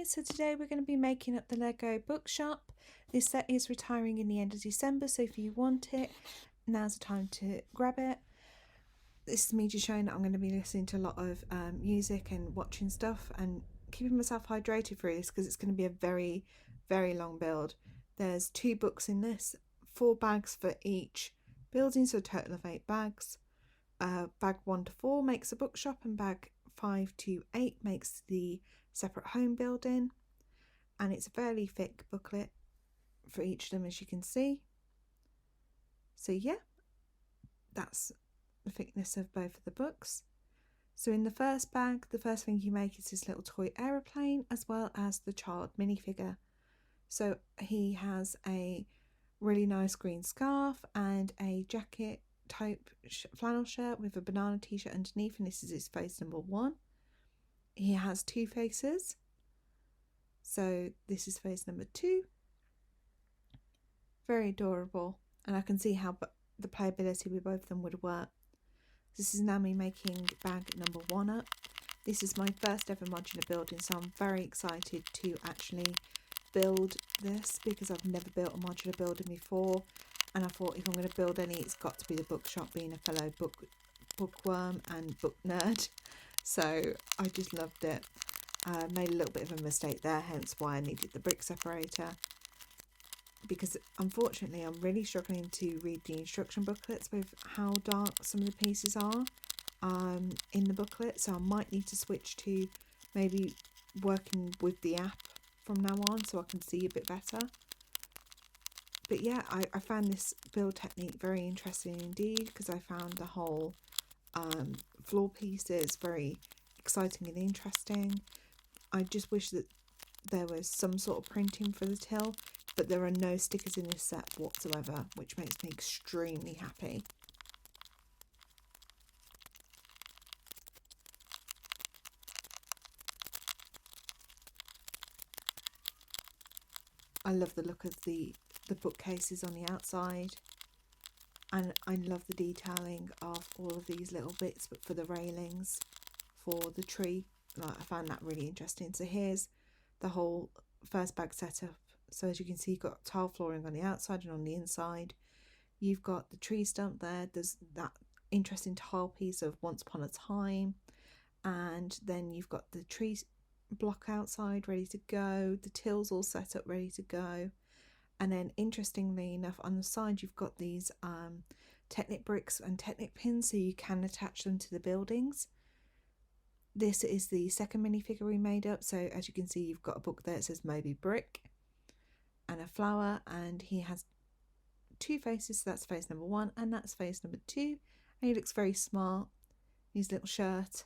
so today we're going to be making up the Lego Bookshop. This set is retiring in the end of December, so if you want it, now's the time to grab it. This is me just showing that I'm going to be listening to a lot of music and watching stuff and keeping myself hydrated through this because it's going to be a very, very long build. There's 2 books in this, 4 bags for each building, so a total of 8 bags. Bag 1 to 4 makes a bookshop, and bag 5 to 8 makes the separate home building, and it's a fairly thick booklet for each of them, as you can see. So yeah, that's the thickness of both of the books. So in the first bag, the first thing you make is this little toy aeroplane, as well as the child minifigure. So he has a really nice green scarf and a jacket type flannel shirt with a banana t-shirt underneath, and this is his face number 1. He has 2 faces, so this is face number 2. Very adorable, and I can see how the playability with both of them would work. This is now me making bag number 1 up. This is my first ever modular building, so I'm very excited to actually build this because I've never built a modular building before, and I thought if I'm going to build any, it's got to be the bookshop, being a fellow bookworm and book nerd. So I just loved it. Made a little bit of a mistake there, hence why I needed the brick separator, because unfortunately I'm really struggling to read the instruction booklets with how dark some of the pieces are in the booklet, so I might need to switch to maybe working with the app from now on so I can see a bit better. But yeah, I found this build technique very interesting indeed, because I found the whole floor pieces very exciting and interesting. I just wish that there was some sort of printing for the till, but there are no stickers in this set whatsoever, which makes me extremely happy. I love the look of the bookcases on the outside, and I love the detailing of all of these little bits, but for the railings for the tree. I found that really interesting. So here's the whole first bag setup. So as you can see, you've got tile flooring on the outside and on the inside. You've got the tree stump there. There's that interesting tile piece of Once Upon a Time, and then you've got the tree block outside ready to go. The till's all set up ready to go. And then interestingly enough, on the side you've got these Technic bricks and Technic pins, so you can attach them to the buildings. This is the second minifigure we made up, so as you can see, you've got a book there that says Moby Brick and a flower, and he has 2 faces, so that's face number 1 and that's face number 2, and he looks very smart. His little shirt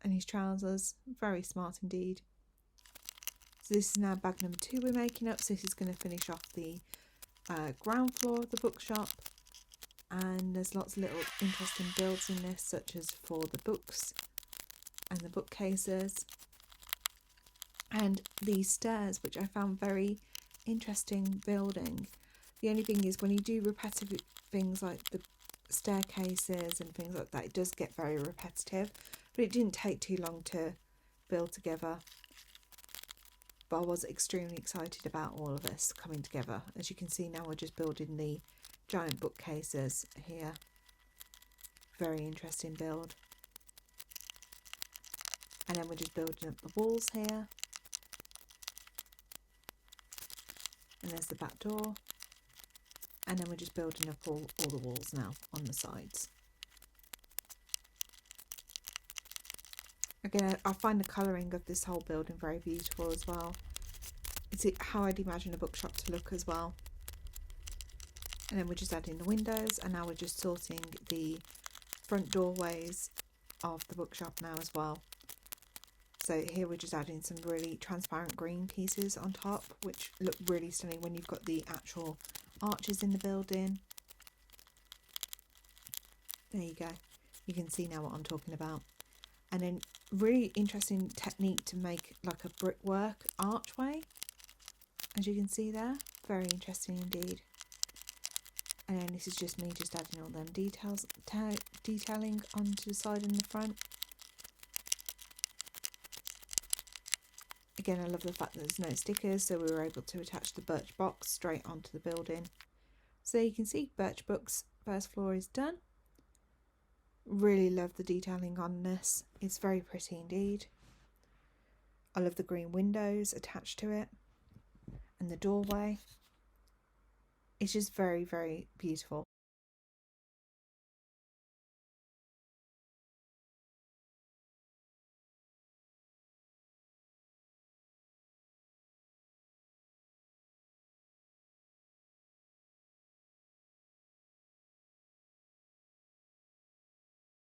and his trousers, very smart indeed. So this is now bag number 2 we're making up, so this is going to finish off the ground floor of the bookshop, and there's lots of little interesting builds in this, such as for the books and the bookcases, and these stairs, which I found very interesting building. The only thing is, when you do repetitive things like the staircases and things like that, it does get very repetitive, but it didn't take too long to build together. But I was extremely excited about all of this coming together. As you can see now, we're just building the giant bookcases here. Very interesting build. And then we're just building up the walls here. And there's the back door. And then we're just building up all the walls now on the sides. Again, I find the colouring of this whole building very beautiful as well. It's how I'd imagine a bookshop to look as well. And then we're just adding the windows, and now we're just sorting the front doorways of the bookshop now as well. So here we're just adding some really transparent green pieces on top, which look really stunning when you've got the actual arches in the building. There you go. You can see now what I'm talking about. And then really interesting technique to make like a brickwork archway, as you can see there. Very interesting indeed. And then this is just me just adding all them details, detailing onto the side and the front. Again, I love the fact that there's no stickers, so we were able to attach the birch box straight onto the building. So you can see birch box first floor is done. Really love the detailing on this. It's very pretty indeed. I love the green windows attached to it and the doorway. It's just very, very beautiful.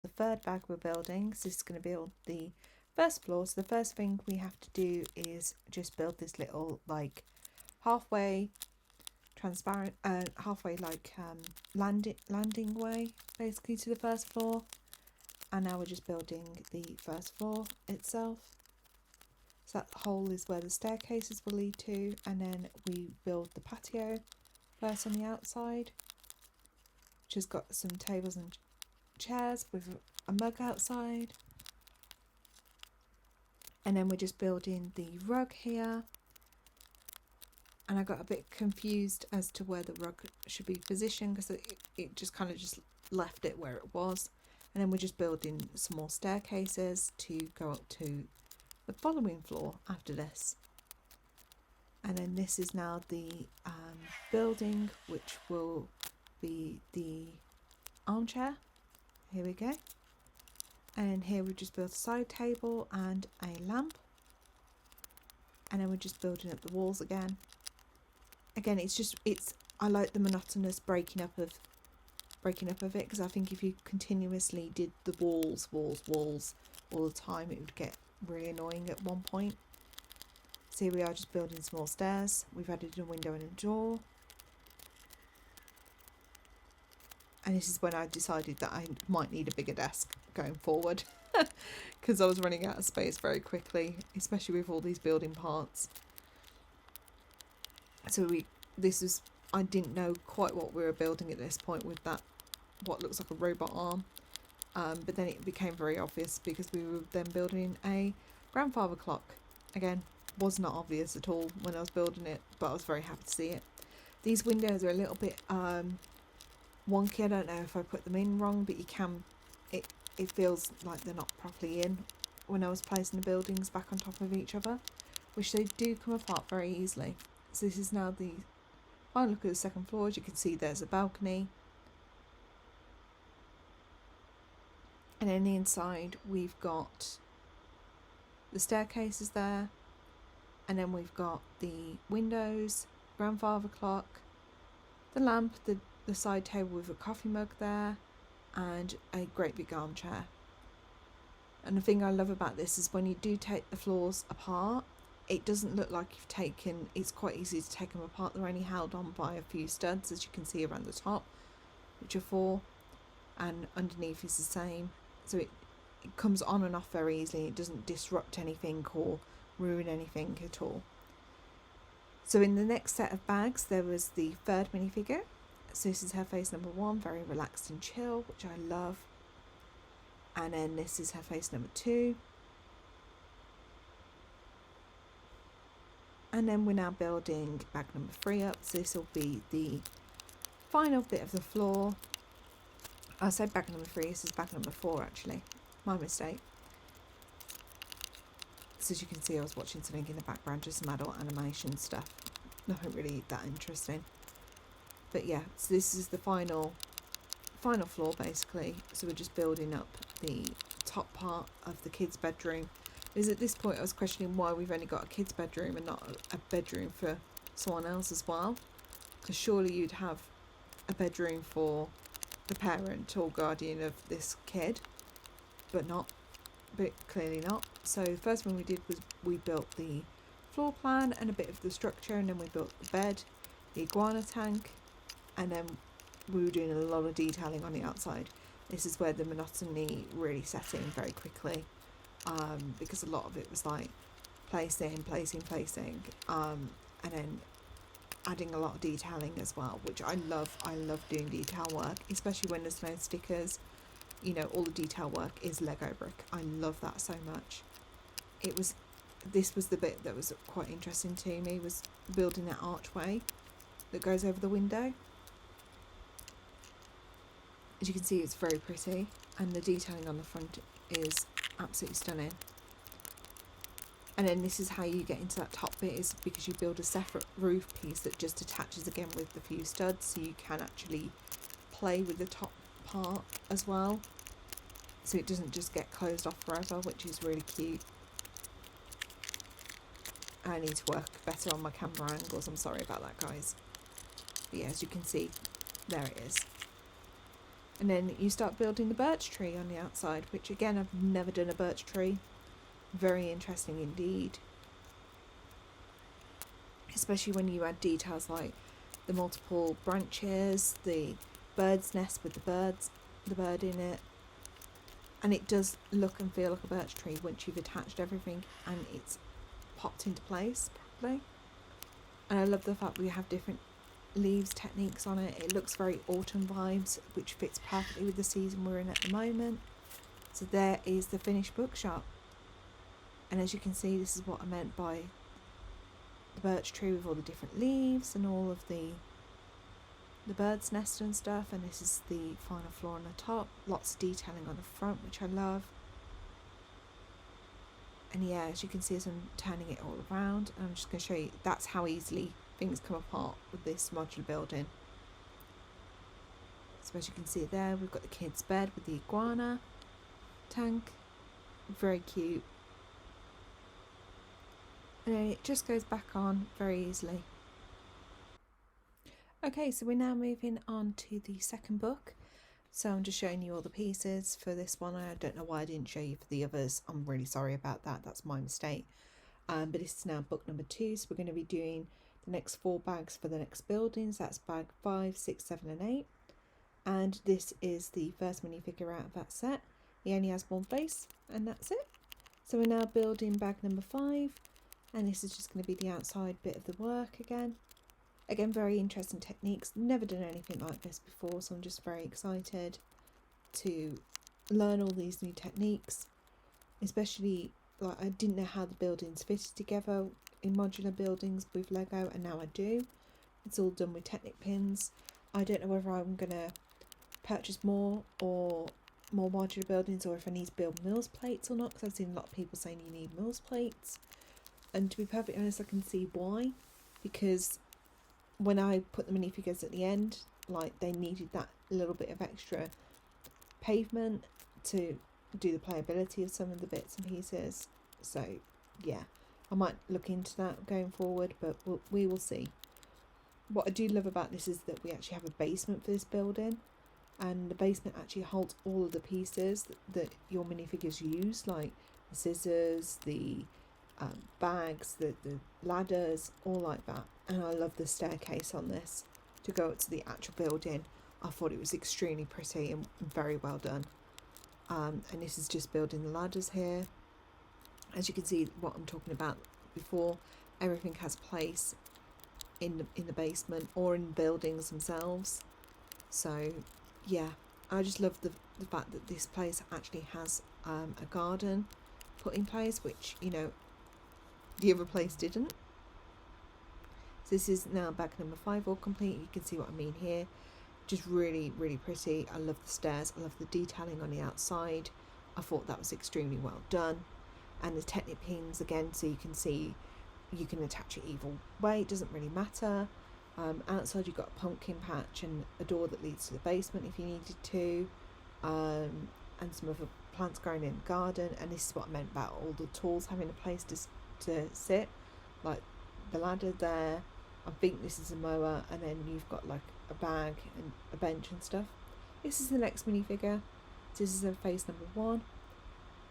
The third bag we're building, so this is going to build the first floor. So the first thing we have to do is just build this little like halfway transparent, halfway like landing way basically to the first floor. And now we're just building the first floor itself. So that hole is where the staircases will lead to, and then we build the patio first on the outside, which has got some tables and chairs with a mug outside. And then we're just building the rug here. And I got a bit confused as to where the rug should be positioned, because it just kind of just left it where it was. And then we're just building some more staircases to go up to the following floor after this. And then this is now the building, which will be the armchair. Here we go. And here we just built a side table and a lamp. And then we're just building up the walls again. Again, I like the monotonous breaking up of it, because I think if you continuously did the walls all the time, it would get really annoying at one point. So here we are just building some more stairs. We've added a window and a door. And this is when I decided that I might need a bigger desk going forward, because I was running out of space very quickly, especially with all these building parts. So I didn't know quite what we were building at this point with that, what looks like a robot arm. But then it became very obvious, because we were then building a grandfather clock. Again, was not obvious at all when I was building it, but I was very happy to see it. These windows are a little bit wonky. I don't know if I put them in wrong, but it feels like they're not properly in when I was placing the buildings back on top of each other, which they do come apart very easily. So this is now the final look at the second floor. As you can see, there's a balcony, and then the inside we've got the staircases there, and then we've got the windows, grandfather clock, the lamp, the side table with a coffee mug there, and a great big armchair. And the thing I love about this is when you do take the floors apart, it doesn't look like you've taken, it's quite easy to take them apart. They're only held on by a few studs, as you can see around the top, which are 4, and underneath is the same. So it comes on and off very easily. It doesn't disrupt anything or ruin anything at all. So in the next set of bags, there was the third minifigure. So this is her face number 1, very relaxed and chill, which I love. And then this is her face number 2. And then we're now building bag number 3 up. So this will be the final bit of the floor. I said bag number 3, this is bag number 4 actually. My mistake. So as you can see, I was watching something in the background, just some adult animation stuff. Nothing really that interesting. But yeah, so this is the final floor basically. So we're just building up the top part of the kids' bedroom. Because at this point I was questioning why we've only got a kid's bedroom and not a bedroom for someone else as well. Because surely you'd have a bedroom for the parent or guardian of this kid, but clearly not. So the first thing we did was we built the floor plan and a bit of the structure, and then we built the bed, the iguana tank, and then we were doing a lot of detailing on the outside. This is where the monotony really set in very quickly, because a lot of it was like placing, and then adding a lot of detailing as well, which I love. I love doing detail work, especially when there's no stickers. You know, all the detail work is Lego brick. I love that so much. It was this was the bit that was quite interesting to me, was building that archway that goes over the window. As you can see, it's very pretty, and the detailing on the front is absolutely stunning. And then this is how you get into that top bit, is because you build a separate roof piece that just attaches again with the few studs, so you can actually play with the top part as well, so it doesn't just get closed off forever, which is really cute. I need to work better on my camera angles, I'm sorry about that, guys. But yeah, as you can see, there it is. And then you start building the birch tree on the outside, which again, I've never done a birch tree. Very interesting indeed. Especially when you add details like the multiple branches, the bird's nest with the bird in it. And it does look and feel like a birch tree once you've attached everything and it's popped into place properly. And I love the fact we have different leaves techniques on it. It looks very autumn vibes, which fits perfectly with the season we're in at the moment. So there is the finished bookshop, and as you can see, this is what I meant by the birch tree with all the different leaves and all of the bird's nest and stuff. And this is the final floor on the top, lots of detailing on the front, which I love. And yeah, as you can see, as I'm turning it all around, and I'm just going to show you, that's how easily things come apart with this modular building. So as you can see there, we've got the kids' bed with the iguana tank, very cute. And then it just goes back on very easily. Okay, so we're now moving on to the second book. So I'm just showing you all the pieces for this one. I don't know why I didn't show you for the others. I'm really sorry about that. That's my mistake. But this is now book number 2. So we're going to be doing the next 4 bags for the next buildings. That's bag 5, 6, 7 and 8. And this is the first minifigure out of that set. He only has one face and that's it. So we're now building bag number 5. And this is just going to be the outside bit of the work again. Again, very interesting techniques. Never done anything like this before, so I'm just very excited to learn all these new techniques. Especially, like, I didn't know how the buildings fitted together in modular buildings with Lego, and now I do. It's all done with Technic pins. I don't know whether I'm going to purchase more modular buildings, or if I need to build Mills plates or not, because I've seen a lot of people saying you need Mills plates. And to be perfectly honest, I can see why, because when I put the minifigures at the end, like, they needed that little bit of extra pavement to do the playability of some of the bits and pieces. So yeah, I might look into that going forward, but we will see. What I do love about this is that we actually have a basement for this building, and the basement actually holds all of the pieces that your minifigures use, like the scissors, the bags, the ladders, all like that. And I love the staircase on this to go up to the actual building. I thought it was extremely pretty and very well done. And this is just building the ladders here. As you can see, what I'm talking about before, everything has place in the basement or in buildings themselves. So yeah, I just love the fact that this place actually has a garden put in place, which, you know, the other place didn't. So this is now bag number 5 all complete. You can see what I mean here. Just really, really pretty. I love the stairs. I love the detailing on the outside. I thought that was extremely well done. And the Technic pins again, so you can see you can attach it either way. It doesn't really matter. Outside you've got a pumpkin patch and a door that leads to the basement if you needed to. And some other plants growing in the garden. And this is what I meant about all the tools having a place to sit, like the ladder there. I think this is a mower, and then you've got like a bag and a bench and stuff. This is the next minifigure. This is her face number 1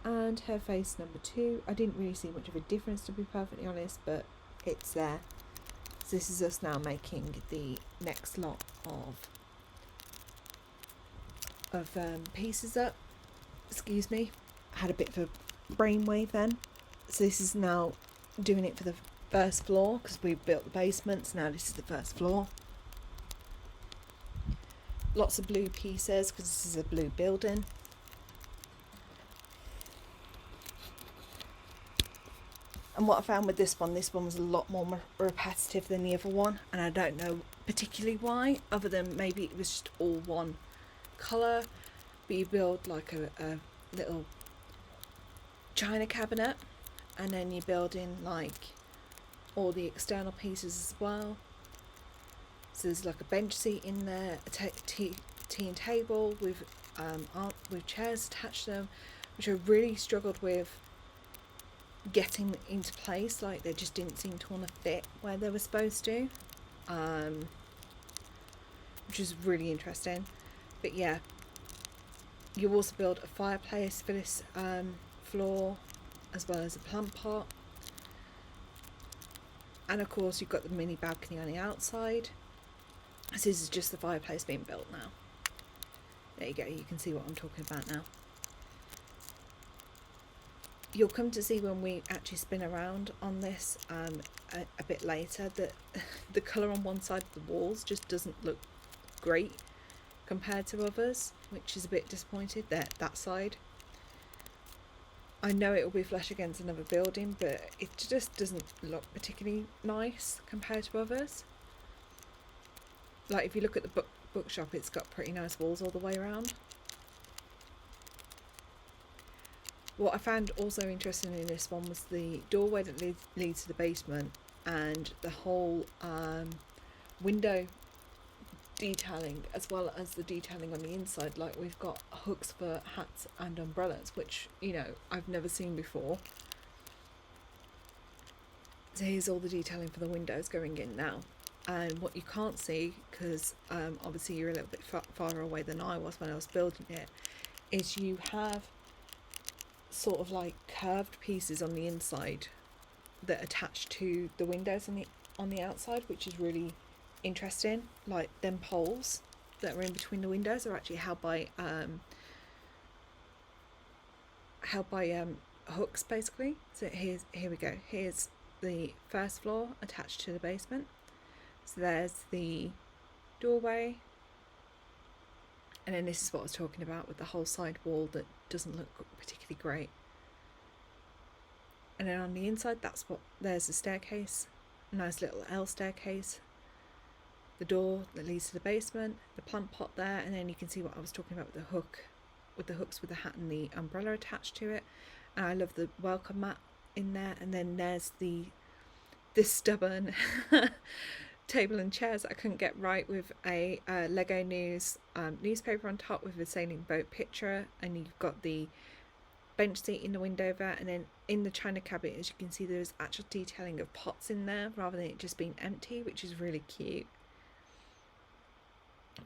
and her face number 2. I didn't really see much of a difference, to be perfectly honest, but it's there. So this is us now making the next lot of pieces up. Excuse me, I had a bit of a brainwave then. So this is now doing it for the first floor, because we've built the basement, so now this is the first floor. Lots of blue pieces, because this is a blue building. And what I found with this one was a lot more repetitive than the other one, and I don't know particularly why, other than maybe it was just all one colour. But you build like a little china cabinet, and then you build in like all the external pieces as well. So there's like a bench seat in there, a tea and table with chairs attached to them, which I really struggled with getting into place. Like they just didn't seem to want to fit where they were supposed to, which is really interesting. But yeah, you also build a fireplace for this floor, as well as a plant pot, and of course you've got the mini balcony on the outside. So this is just the fireplace being built now. There you go, you can see what I'm talking about now. You'll come to see when we actually spin around on this a bit later that the colour on one side of the walls just doesn't look great compared to others, which is a bit disappointed. That side. I know it will be flush against another building, but it just doesn't look particularly nice compared to others. Like if you look at the bookshop, it's got pretty nice walls all the way around. What I found also interesting in this one was the doorway that leads to the basement, and the whole window detailing, as well as the detailing on the inside. Like we've got hooks for hats and umbrellas, which, you know, I've never seen before. So here's all the detailing for the windows going in now. And what you can't see, because obviously you're a little bit farther away than I was when I was building it, is you have sort of like curved pieces on the inside that attach to the windows on the outside, which is really interesting. Like them poles that are in between the windows are actually held by hooks basically. So here we go. Here's the first floor attached to the basement. So there's the doorway, and then this is what I was talking about with the whole side wall that doesn't look particularly great. And then on the inside, there's the staircase, a nice little L staircase, the door that leads to the basement, the plant pot there, and then you can see what I was talking about with the hooks with the hat and the umbrella attached to it. And I love the welcome mat in there. And then there's this stubborn table and chairs that I couldn't get right, with a Lego News newspaper on top with a sailing boat picture, and you've got the bench seat in the window there, and then in the china cabinet, as you can see, there's actual detailing of pots in there rather than it just being empty, which is really cute.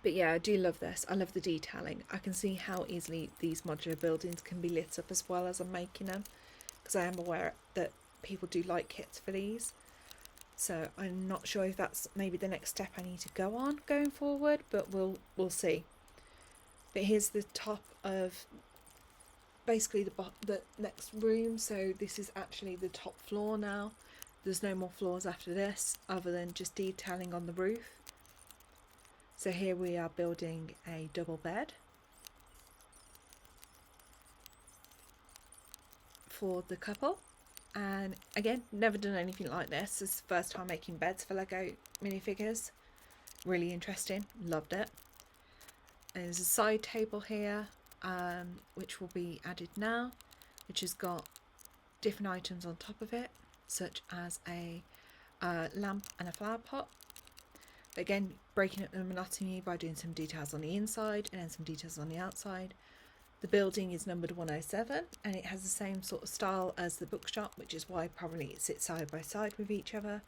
But yeah, I do love this. I love the detailing. I can see how easily these modular buildings can be lit up as well as I'm making them, because I am aware that people do like kits for these. So I'm not sure if that's maybe the next step I need to go on going forward, but we'll see. But here's the top of basically the next room. So this is actually the top floor now. There's no more floors after this other than just detailing on the roof. So here we are building a double bed for the couple. And again, never done anything like this. This is the first time making beds for Lego minifigures. Really interesting, loved it. And there's a side table here, which will be added now, which has got different items on top of it, such as a lamp and a flower pot. But again, breaking up the monotony by doing some details on the inside and then some details on the outside. The building is numbered 107, and it has the same sort of style as the bookshop, which is why probably it sits side by side with each other.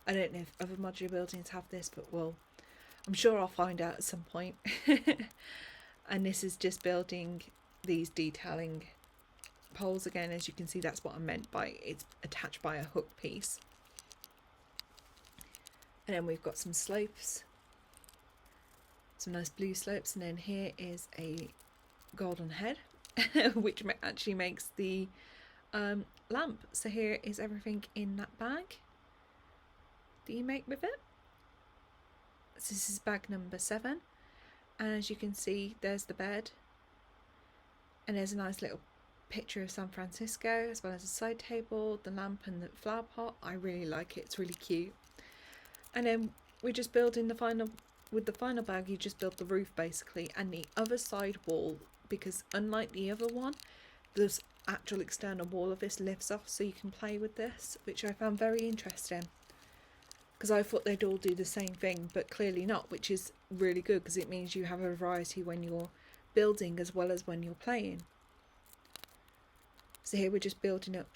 I don't know if other modular buildings have this, but I'm sure I'll find out at some point. And this is just building these detailing poles again. As you can see, that's what I meant by it's attached by a hook piece. And then we've got some slopes, some nice blue slopes, and then here is a golden head which actually makes the lamp. So here is everything in that bag that you make with it. So this is bag number 7, and as you can see, there's the bed, and there's a nice little picture of San Francisco, as well as a side table, the lamp and the flower pot. I really like it, it's really cute. And then we're just building with the final bag, you just build the roof basically, and the other side wall, because unlike the other one, the actual external wall of this lifts off, so you can play with this, which I found very interesting, because I thought they'd all do the same thing, but clearly not, which is really good because it means you have a variety when you're building as well as when you're playing. So here we're just building up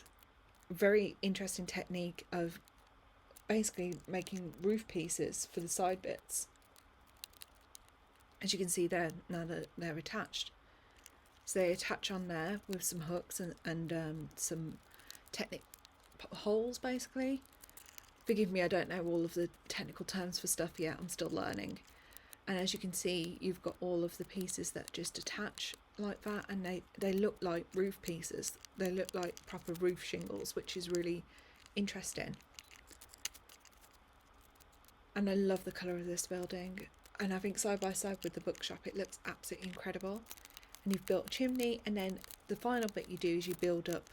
a very interesting technique of basically making roof pieces for the side bits. As you can see there, now that they're attached. So they attach on there with some hooks and some holes basically. Forgive me, I don't know all of the technical terms for stuff yet, I'm still learning. And as you can see, you've got all of the pieces that just attach like that, and they look like roof pieces. They look like proper roof shingles, which is really interesting. And I love the colour of this building, and I think side by side with the bookshop it looks absolutely incredible. And you've built a chimney, and then the final bit you do is you build up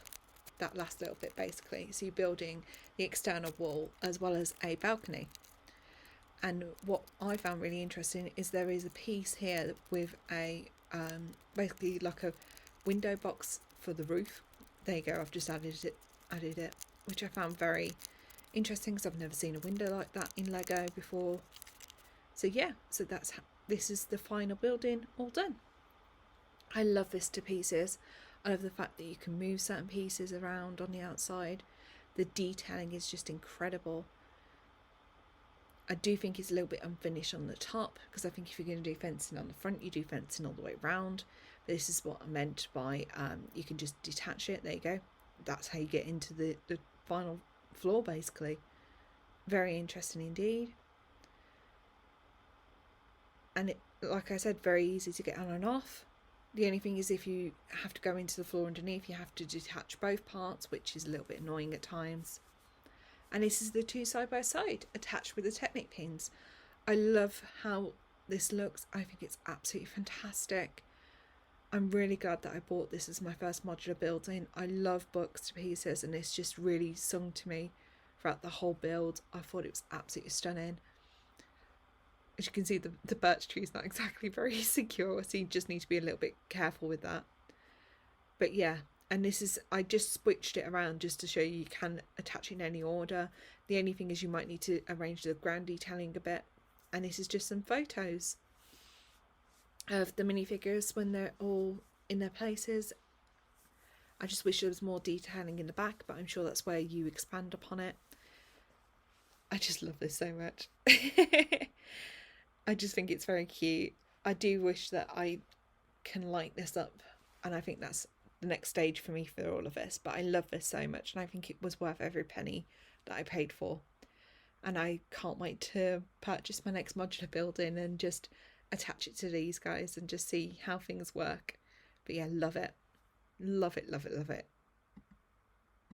that last little bit basically. So you're building the external wall as well as a balcony. And what I found really interesting is there is a piece here with a basically like a window box for the roof. There you go, I've just added it, which I found very interesting because I've never seen a window like that in Lego before. So yeah, so this is the final building all done. I love this to pieces. I love the fact that you can move certain pieces around on the outside. The detailing is just incredible. I do think it's a little bit unfinished on the top, because I think if you're going to do fencing on the front, you do fencing all the way around. But this is what I meant by you can just detach it. There you go. That's how you get into the final floor basically. Very interesting indeed. And it, like I said, very easy to get on and off. The only thing is if you have to go into the floor underneath, you have to detach both parts, which is a little bit annoying at times. And this is the two side by side attached with the Technic pins. I love how this looks. I think it's absolutely fantastic. I'm really glad that I bought this as my first modular building. I love books to pieces, and it's just really sung to me throughout the whole build. I thought it was absolutely stunning. As you can see, the birch tree is not exactly very secure, so you just need to be a little bit careful with that. But yeah, and this is, I just switched it around just to show you can attach in any order. The only thing is you might need to arrange the ground detailing a bit. And this is just some photos of the minifigures when they're all in their places. I just wish there was more detailing in the back, but I'm sure that's where you expand upon it. I just love this so much. I just think it's very cute. I do wish that I can light this up, and I think that's the next stage for me for all of this, but I love this so much, and I think it was worth every penny that I paid for. And I can't wait to purchase my next modular building and just attach it to these guys and just see how things work. But yeah, love it. Love it, love it, love it.